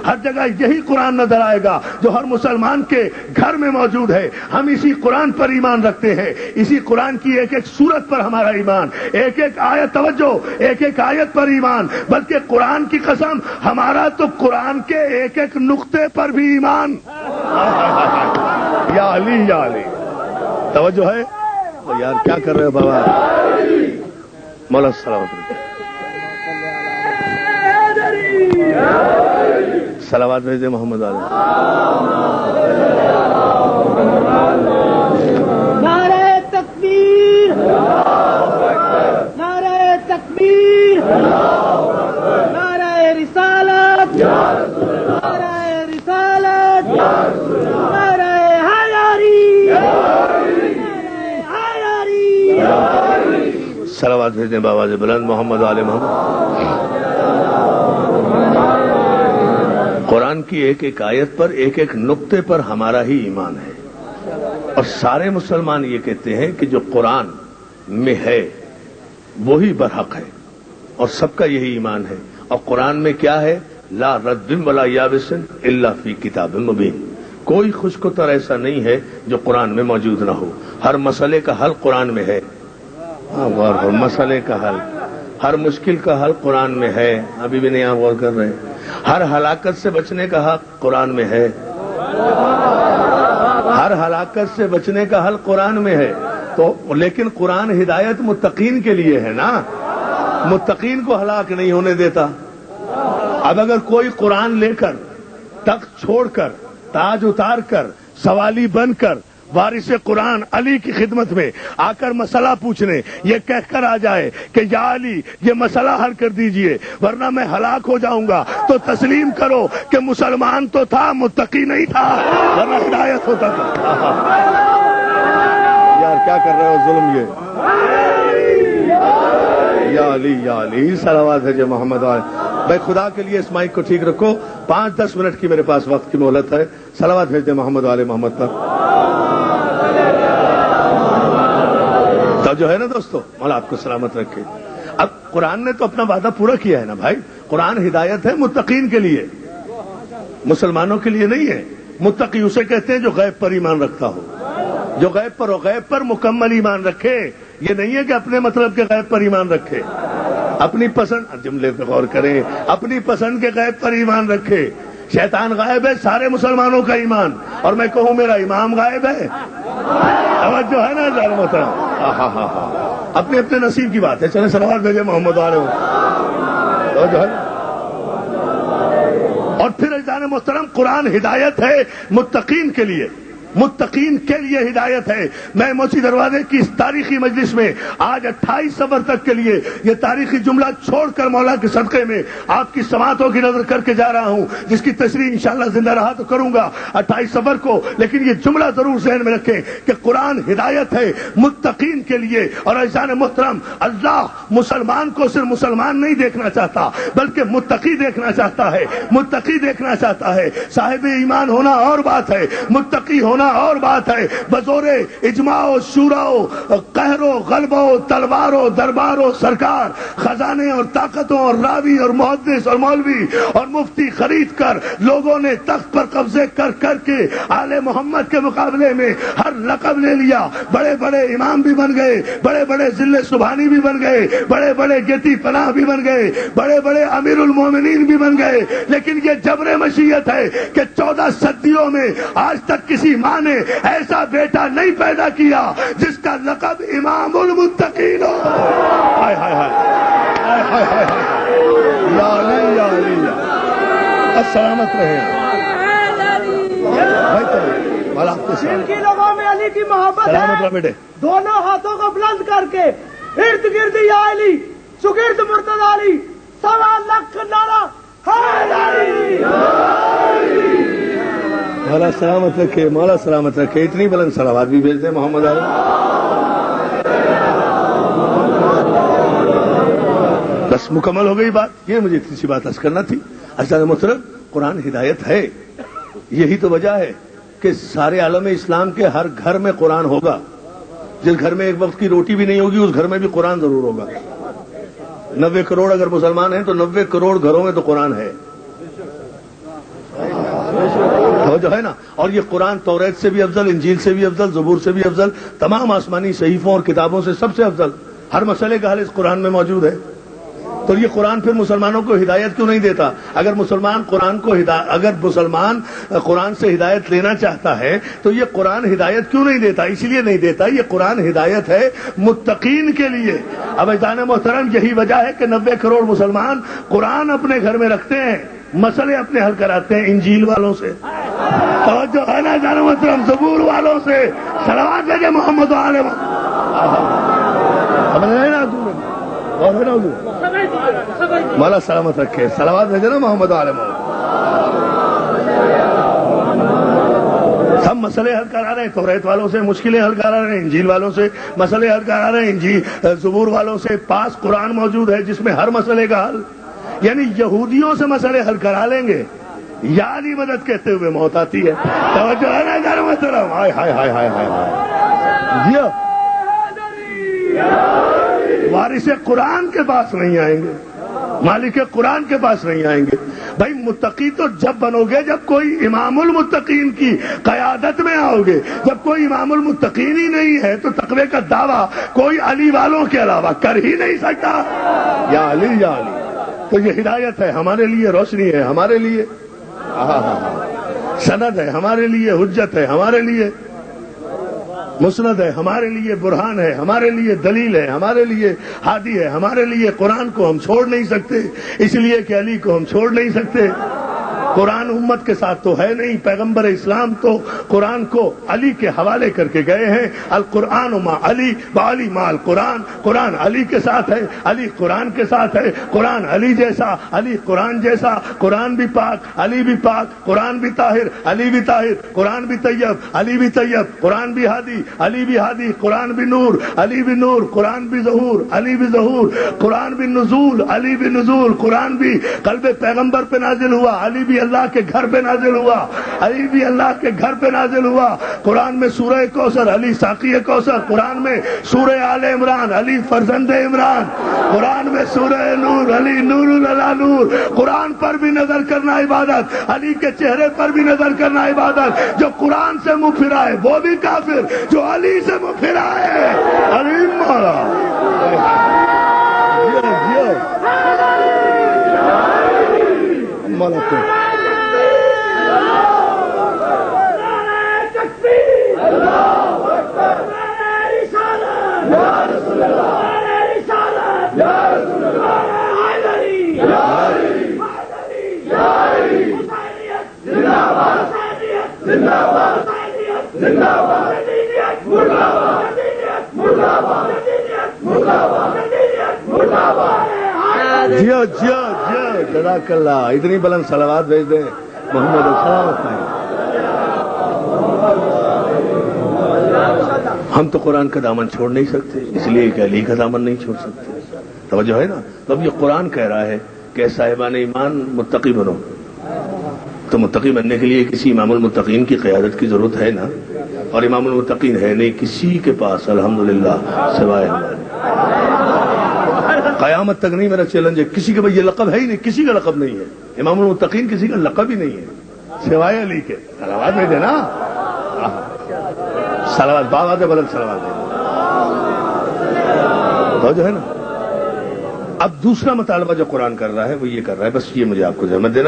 ہر جگہ یہی قرآن نظر آئے گا جو ہر مسلمان کے گھر میں موجود ہے. ہم اسی قرآن پر ایمان رکھتے ہیں, اسی قرآن کی ایک ایک سورت پر ہمارا ایمان, ایک ایک آیت, توجہ, ایک ایک آیت پر ایمان, بلکہ قرآن کی قسم ہمارا تو قرآن کے ایک ایک نقطے پر بھی ایمان. یا علی یا علی, توجہ ہے یار, کیا کر رہے ہو بابا؟ مولا سلامت صلوات بھیج دے محمد علیہ. نعرہ تکبیر, نعرہ تکبیر, نعرہ رسالت, نعرہ رسالت, نعرہ حیدری, حیدری. صلوات بھیج دیں بابا بلند محمد علیہ محمد. قرآن کی ایک ایک آیت پر, ایک ایک نقطے پر ہمارا ہی ایمان ہے, اور سارے مسلمان یہ کہتے ہیں کہ جو قرآن میں ہے وہی برحق ہے, اور سب کا یہی ایمان ہے. اور قرآن میں کیا ہے؟ لا رد ولا یابس الا فی کتاب مبین. کوئی خوشکتر ایسا نہیں ہے جو قرآن میں موجود نہ ہو. ہر مسئلے کا حل قرآن میں ہے. ہر مسئلے کا حل, ہر مشکل کا حل قرآن میں ہے. ابھی بھی نہیں آپ غور کر رہے. ہر ہلاکت سے بچنے کا حق قرآن میں ہے. ہر ہلاکت سے بچنے کا حل قرآن میں ہے. تو لیکن قرآن ہدایت متقین کے لیے ہے نا, متقین کو ہلاک نہیں ہونے دیتا. اب اگر کوئی قرآن لے کر, تخت چھوڑ کر, تاج اتار کر, سوالی بن کر وارث قرآن علی کی خدمت میں آ کر مسئلہ پوچھنے, یہ کہہ کر آ جائے کہ یا علی یہ مسئلہ حل کر دیجئے ورنہ میں ہلاک ہو جاؤں گا, تو تسلیم کرو کہ مسلمان تو تھا, متقی نہیں تھا, ورنہ ہدایت ہوتا تھا. یار کیا کر رہے ہو ظلم یہ. یا علی صلوات ہے جو محمد علیہ. بھائی خدا کے لیے اس مائک کو ٹھیک رکھو, 5-10 منٹ کی میرے پاس وقت کی مہلت ہے. صلوات بھیج دیں محمد علیہ محمد پر. تو جو ہے نا دوستو, مولا آپ کو سلامت رکھے. اب قرآن نے تو اپنا وعدہ پورا کیا ہے نا بھائی. قرآن ہدایت ہے متقین کے لیے, مسلمانوں کے لیے نہیں ہے. متقی اسے کہتے ہیں جو غیب پر ایمان رکھتا ہو, جو غیب پر ہو, غیب پر مکمل ایمان رکھے. یہ نہیں ہے کہ اپنے مطلب کے غیب پر ایمان رکھے, اپنی پسند, جملے پہ غور کریں, اپنی پسند کے غیب پر ایمان رکھے. شیطان غائب ہے, سارے مسلمانوں کا ایمان, اور میں کہوں میرا امام غائب ہے. توجہ ہے نا ذرا محترم. اپنے اپنے نصیب کی بات ہے. چلیں صلوات بھیجے محمد علیہ. توجہ ہے. اور پھر عزیزان محترم, قرآن ہدایت ہے متقین کے لیے, متقین کے لیے ہدایت ہے. میں موسی دروازے کی اس تاریخی مجلس میں آج 28 صفر تک کے لیے یہ تاریخی جملہ چھوڑ کر مولا کے صدقے میں آپ کی سماعتوں کی نظر کر کے جا رہا ہوں, جس کی تشریح انشاءاللہ زندہ رہا تو کروں گا 28 صفر کو. لیکن یہ جملہ ضرور ذہن میں رکھیں کہ قرآن ہدایت ہے متقین کے لیے. اور عزیزان محترم, اللہ مسلمان کو صرف مسلمان نہیں دیکھنا چاہتا بلکہ متقی دیکھنا چاہتا ہے, متقی دیکھنا چاہتا ہے. صاحب ایمان ہونا اور بات ہے, متقی ہونا اور بات ہے. بزور اجماع و شورا و قہر و غلبہ و تلوار و دربار و سرکار, خزانے اور طاقتوں اور راوی اور محدث اور مولوی اور مفتی خرید کر لوگوں نے تخت پر قبضے کر کر کے آل محمد کے مقابلے میں ہر لقب لے لیا. بڑے بڑے امام بھی بن گئے, بڑے بڑے ذل سبحانی بھی بن گئے, بڑے بڑے گیتی پناہ بھی بن گئے, بڑے بڑے امیر المومنین بھی بن گئے. لیکن یہ جبر مشیت ہے کہ 14 صدیوں میں آج تک کسی ماں نے ایسا بیٹا نہیں پیدا کیا جس کا لقب امام المتقین ہو. ہائے ہائے ہائے ہائے ہائے ہائے. یا علی یا علی, السلامت رہے بھائی. جن کی لوگوں میں علی کی محبت سلامت رہے ہے, بیٹے. دونوں ہاتھوں کو بلند کر کے ارد گرد یا علی, شگرد مرتضی علی, 1.25 لاکھ نعرہ حیدری. مولا سلامت رکھے, مولا سلامت رکھے. اتنی بلند صلوات بھی بھیج دیں محمد علی. بس مکمل ہو گئی بات. یہ مجھے اتنی سی بات عرض کرنا تھی. عزیزان محترم, قرآن ہدایت ہے. یہی تو وجہ ہے کہ سارے عالم اسلام کے ہر گھر میں قرآن ہوگا. جس گھر میں ایک وقت کی روٹی بھی نہیں ہوگی اس گھر میں بھی قرآن ضرور ہوگا. 90 کروڑ اگر مسلمان ہیں تو 90 کروڑ گھروں میں تو قرآن ہے. تو جو ہے نا، اور یہ قرآن توریت سے بھی افضل، انجیل سے بھی افضل، زبور سے بھی افضل، تمام آسمانی صحیفوں اور کتابوں سے سب سے افضل، ہر مسئلے کا حل اس قرآن میں موجود ہے۔ تو یہ قرآن پھر مسلمانوں کو ہدایت کیوں نہیں دیتا؟ اگر مسلمان قرآن سے ہدایت لینا چاہتا ہے تو یہ قرآن ہدایت کیوں نہیں دیتا؟ اس لیے نہیں دیتا، یہ قرآن ہدایت ہے متقین کے لیے۔ اب عزیزان محترم، یہی وجہ ہے کہ 90 کروڑ مسلمان قرآن اپنے گھر میں رکھتے ہیں، مسئلے اپنے حل کراتے ہیں انجیل والوں سے، اور جو ہے نا عزیزان محترم زبور والوں سے۔ صلوات بھیجے محمد علیہ سمجھ رہے نا؟ مولا سلامت رکھے، صلوات بھیجے نا محمد علیہ محمد۔ سب مسئلے حل کرا رہے ہیں، توریت والوں سے مشکلیں حل کرا رہے ہیں، انجیل والوں سے مسئلے حل کرا رہے ہیں، زبور والوں سے پاس قرآن موجود ہے جس میں ہر مسئلے کا حل، یعنی یہودیوں سے مسئلے حل کرا لیں گے، یا علی مدد کہتے ہوئے موت آتی ہے۔ توجہ ہے نا جان محترم؟ ہائے ہائے ہائے ہائے ہائے، وارث قرآن کے پاس نہیں آئیں گے، مالک قرآن کے پاس نہیں آئیں گے۔ بھائی متقی تو جب بنو گے جب کوئی امام المتقین کی قیادت میں آؤ گے، جب کوئی امام المتقین ہی نہیں ہے تو تقوی کا دعویٰ کوئی علی والوں کے علاوہ کر ہی نہیں سکتا۔ یا علی یا علی، تو یہ ہدایت ہے ہمارے لیے، روشنی ہے ہمارے لیے، سند ہے ہمارے لیے، حجت ہے ہمارے لیے، مسند ہے ہمارے لیے، برہان ہے ہمارے لیے، دلیل ہے ہمارے لیے، ہادی ہے ہمارے لیے۔ قرآن کو ہم چھوڑ نہیں سکتے، اس لیے کہ علی کو ہم چھوڑ نہیں سکتے۔ قرآن امت کے ساتھ تو ہے نہیں، پیغمبر اسلام تو قرآن کو علی کے حوالے کر کے گئے ہیں۔ القرآن مع علی وعلی مع القرآن، قرآن علی کے ساتھ ہے، علی قرآن کے ساتھ ہے، قرآن علی جیسا، علی قرآن جیسا، قرآن بھی پاک، علی بھی پاک، قرآن بھی طاہر، علی بھی طاہر، قرآن بھی طیب، علی بھی طیب، قرآن بھی ہادی، علی بھی ہادی، قرآن بھی نور، علی بھی نور، قرآن بھی ظہور، علی بھی ظہور، قرآن بھی نزول، علی بھی نزول، قرآن بھی قلب پیغمبر پہ نازل ہوا، علی بھی اللہ کے گھر پہ نازل ہوا، علی بھی اللہ کے گھر پہ نازل ہوا۔ قرآن میں سورہ کوثر، علی ساقی کوثر، قرآن میں سورہ آل عمران، علی فرزند عمران، قرآن میں سورہ نور، علی نور علی نور۔ قرآن پر بھی نظر کرنا عبادت، علی کے چہرے پر بھی نظر کرنا عبادت۔ جو قرآن سے منہ پھرائے وہ بھی کافر، جو علی سے منہ پھرائے علی مولا۔ جیو جیو جیو، جزاک اللہ، اتنی بلند صلوات بھیج دیں محمد السلام۔ ہم تو قرآن کا دامن چھوڑ نہیں سکتے، اس لیے کہ علی کا دامن نہیں چھوڑ سکتے۔ توجہ ہے نا؟ اب یہ قرآن کہہ رہا ہے کہ صاحبان ایمان متقی بنو، تو متقی بننے کے لیے کسی امام المتقین کی قیادت کی ضرورت ہے نا، اور امام المتقین ہے نہیں کسی کے پاس الحمدللہ سوائے ہمارے۔ قیامت تک نہیں میرا چیلنج ہے، کسی کا یہ لقب ہے ہی نہیں، کسی کا لقب نہیں ہے، امام المتقین کسی کا لقب ہی نہیں ہے سوائے علی کے۔ صلوات میں دے نا، صلوات بابا دے بلند صلوات دے، تو جو ہے نا۔ اب دوسرا مطالبہ جو قرآن کر رہا ہے وہ یہ کر رہا ہے، بس یہ مجھے آپ کو جمع دینا